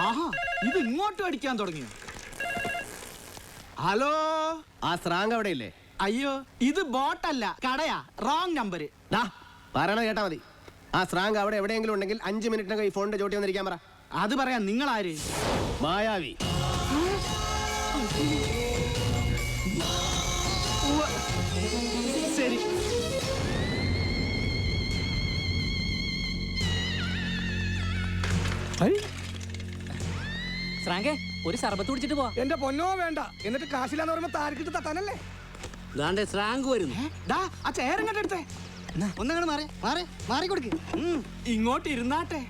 ആഹാ, ഇത് ഇങ്ങോട്ട് അടിക്കാൻ തുടങ്ങിയോ? ഹലോ, ആ സ്രാങ്ക് അവിടെ ഇല്ലേ? അയ്യോ, ഇത് ബോട്ടല്ല, കടയാ. Wrong number. പറയണ കേട്ടാ മതി. ആ സ്രാങ്ക് അവിടെ എവിടെയെങ്കിലും ഉണ്ടെങ്കിൽ 5 മിനിറ്റിനകം ഈ ഫോണിന്റെ ചോട്ടി വന്നിരിക്കാൻ പറ. അത് പറയാം. നിങ്ങൾ ആര്? മായാവി. ശരി. ശ്രാങ്കേ, ഒരു സർബത്ത് കുടിച്ചിട്ട് പോവാ. എന്റെ പൊന്നോ വേണ്ട. എന്നിട്ട് കാശില്ലാന്ന് പറയുമ്പോ താരക്കിട്ട് തട്ടാനല്ലേ? ശ്രാങ്ക് വരുന്നു. ആ ചേരങ്ങോട്ട് എടുത്തേ. ഒന്നങ്ങോട്ട് മാറി മാറി മാറി കൊടുക്ക്. ഇങ്ങോട്ട് ഇരുന്നാട്ടെ.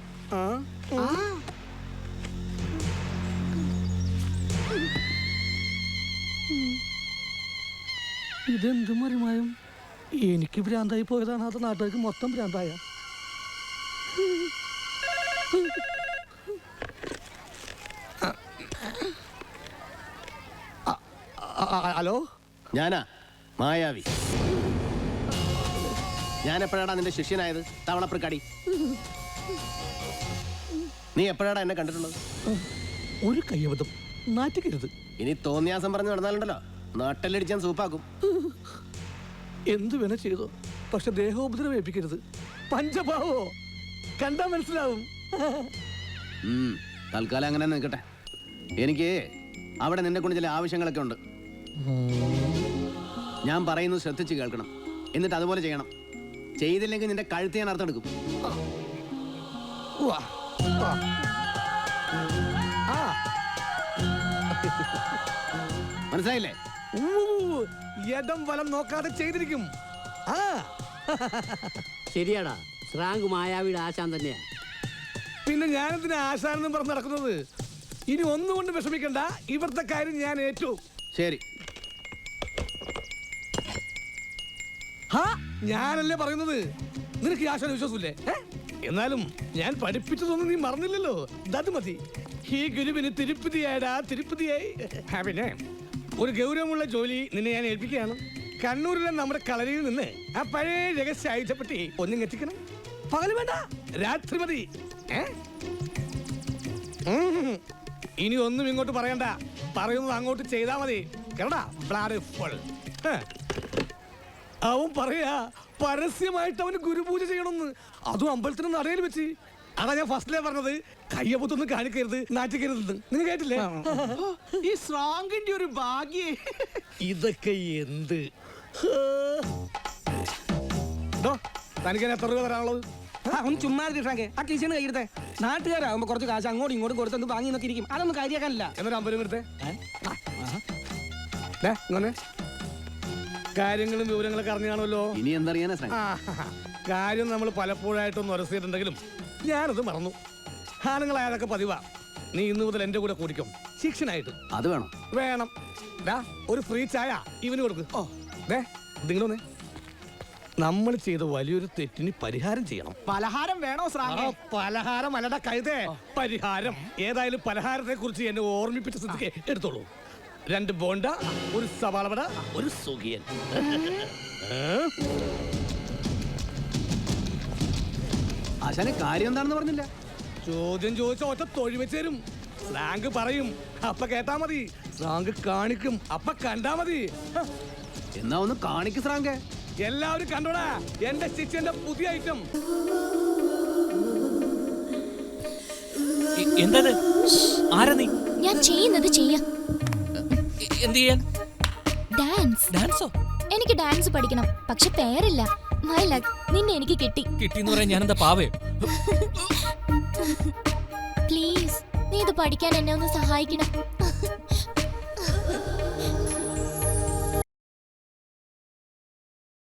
ഇതെന്ത് മറിമായും? എനിക്ക് ഭ്രാന്തായി പോയതാണ്, അത് നാട്ടുകാർക്ക് മൊത്തം ഭ്രാന്തായ. ഹലോ, ഞാനാ മായാവി. ഞാൻ എപ്പോഴാടാ നിന്റെ ശിഷ്യനായത്? തവളപ്രക്കാടി. നീ എപ്പോഴാടാ എന്നെ കണ്ടിട്ടുള്ളത്? ഒരു കയ്യബദ്ധം, നാറ്റിക്കരുത്. ഇനി തോന്നിയാസം പറഞ്ഞു നടന്നാലുണ്ടല്ലോ, നാട്ടിലടിച്ചാൻ സൂപ്പാക്കും. എന്തു വേണ ചെയ്തോ, പക്ഷെ ദേഹോപദ്രവം ഏൽപ്പിക്കരുത്. പഞ്ചഭാവോ കണ്ടാ മനസ്സിലാവും. തൽക്കാലം അങ്ങനെ നിൽക്കട്ടെ. എനിക്ക് അവിടെ നിന്നെ കൊണ്ട് ചില ആവശ്യങ്ങളൊക്കെ ഉണ്ട്. ഞാൻ പറയുന്നത് ശ്രദ്ധിച്ച് കേൾക്കണം, എന്നിട്ട് അതുപോലെ ചെയ്യണം. ചെയ്തില്ലെങ്കിൽ നിന്റെ കഴുത്ത് ഞാൻ അർത്ഥമെടുക്കും. മനസ്സിലായില്ലേ? ഇടം വലം നോക്കാതെ ചെയ്തിരിക്കും. ശരിയാടാ, ശ്രാങ്ക് മായാവിയുടെ ആശാൻ തന്നെയാ. പിന്നെ ഞാനെന്തിനാ ആശാനെന്നും പറഞ്ഞ് നടക്കുന്നത്? ഇനി ഒന്നുകൊണ്ട് വിഷമിക്കണ്ട, ഇവിടുത്തെ കാര്യം ഞാൻ ഏറ്റു. ശരി. ഞാനല്ലേ പറയുന്നത്, നിനക്ക് ഈ ആശാന വിശ്വാസമില്ലേ? എന്നാലും ഞാൻ പഠിപ്പിച്ചതൊന്നും നീ മറന്നില്ലല്ലോ. അത് മതി. ഈ ഗുരുവിന് തിരുപ്പതിയായടാ, തിരുപ്പതിയായി. പിന്നെ ഒരു ഗൗരവമുള്ള ജോലി നിന്നെ ഞാൻ ഏൽപ്പിക്കുകയാണ്. കണ്ണൂരിലെ നമ്മുടെ കളരിയിൽ നിന്ന് ആ പഴയ രഹസ്യ ആയുധപ്പെട്ടി ഒന്നും എത്തിക്കണം. പകല് വേണ്ട, രാത്രി മതി. ഇനി ഒന്നും ഇങ്ങോട്ട് പറയണ്ട, പറയുന്നത് അങ്ങോട്ട് ചെയ്താ മതി. കേരടാ, ബ്ലാഡ് ഫുൾ. അവൻ പറയാ പരസ്യമായിട്ട് അവന് ഗുരുപൂജ ചെയ്യണമെന്ന്, അതും അമ്പലത്തിന് നടയിൽ വെച്ച്. അതാ ഞാൻ ഫസ്റ്റിലേ പറഞ്ഞത്, കയ്യപ്പൊത്തൊന്നും കാണിക്കരുത്, നാറ്റിക്കരുതെന്ന്. നിങ്ങൾ കേട്ടില്ലേ? ഈ സ്രാങ്കിന്റെ ഒരു ഭാഗ്യേ. ഇതൊക്കെ എന്ത്? തനിക്ക് എത്ര രൂപ തരാനുള്ളത്? ഒന്ന് ചുമ്മാ ശ്രാങ്കേ, ആ ടീച്ചറിന് കയ്യിരുത്തേ. നാട്ടുകാരാകുമ്പോ കുറച്ച് കാശ് അങ്ങോട്ടും ഇങ്ങോട്ടും കൊടുത്തു വാങ്ങി നോക്കി ഇരിക്കും. അതൊന്നും കാര്യമാക്കാനില്ല. എന്നൊരു 50 രൂപ എടുത്തേ. ഇങ്ങനെ കാര്യങ്ങളും വിവരങ്ങളൊക്കെ അറിഞ്ഞാണല്ലോ. ഇനി എന്തറിയാനാ? കാര്യം നമ്മൾ പലപ്പോഴായിട്ടൊന്ന് ഉരസിയിട്ടുണ്ടെങ്കിലും ഞാനത് മറന്നു. ആണുങ്ങളായതൊക്കെ പതിവാ. നീ ഇന്ന് മുതൽ എന്റെ കൂടെ കൂടിക്കും, ശിക്ഷനായിട്ട്. അത് വേണം. വേണം. ഒരു ഫ്രീ ചായ ഇവന് കൊടുക്കും. നിങ്ങളൊന്നേ, നമ്മൾ ചെയ്ത വലിയൊരു തെറ്റിന് പരിഹാരം ചെയ്യണം. പലഹാരം വേണോ ശ്രാങ്കേ? പലഹാരം അല്ലടാ കഴുതേ, പരിഹാരം. ഏതായാലും പലഹാരത്തെ കുറിച്ച് എന്നെ ഓർമ്മിപ്പിച്ച സ്ഥിതിക്ക് എടുത്തോളൂ. 2 ബോണ്ട, ഒരു സവാളവട, ഒരു സുഖിയൻ. ആശാനെ കാര്യം എന്താണെന്ന് പറഞ്ഞില്ല. ചോദ്യം ചോദിച്ച ഒറ്റ തൊഴി വെച്ച് തരും. സ്രാങ്ക് പറയും, അപ്പ കേട്ടാ മതി. സ്രാങ്ക് കാണിക്കും, അപ്പ കണ്ടാ മതി. എന്നാ ഒന്ന് കാണിക്ക് സ്രാങ്കേ. എല്ലാവരും കണ്ടോടാ എന്റെ ശിക്ഷന്റെ പുതിയ ഐറ്റം. എന്തത്? ആരാ നീ? ഞാൻ ചെയ്യുന്നത് ചെയ്യാം. എന്ത് ചെയ്യാൻ? ഡാൻസ്. ഡാൻസോ? എനിക്ക് ഡാൻസ് പഠിക്കണം, പക്ഷെ പേരില്ല. മൈ ലക്ക്, നിന്നെ എനിക്ക് കിട്ടി. കിട്ടിന്ന് പറയാൻ ഞാനെന്താ പാവേ? പ്ലീസ്, നീ ഇത് പഠിക്കാൻ എന്നെ ഒന്ന് സഹായിക്കണം.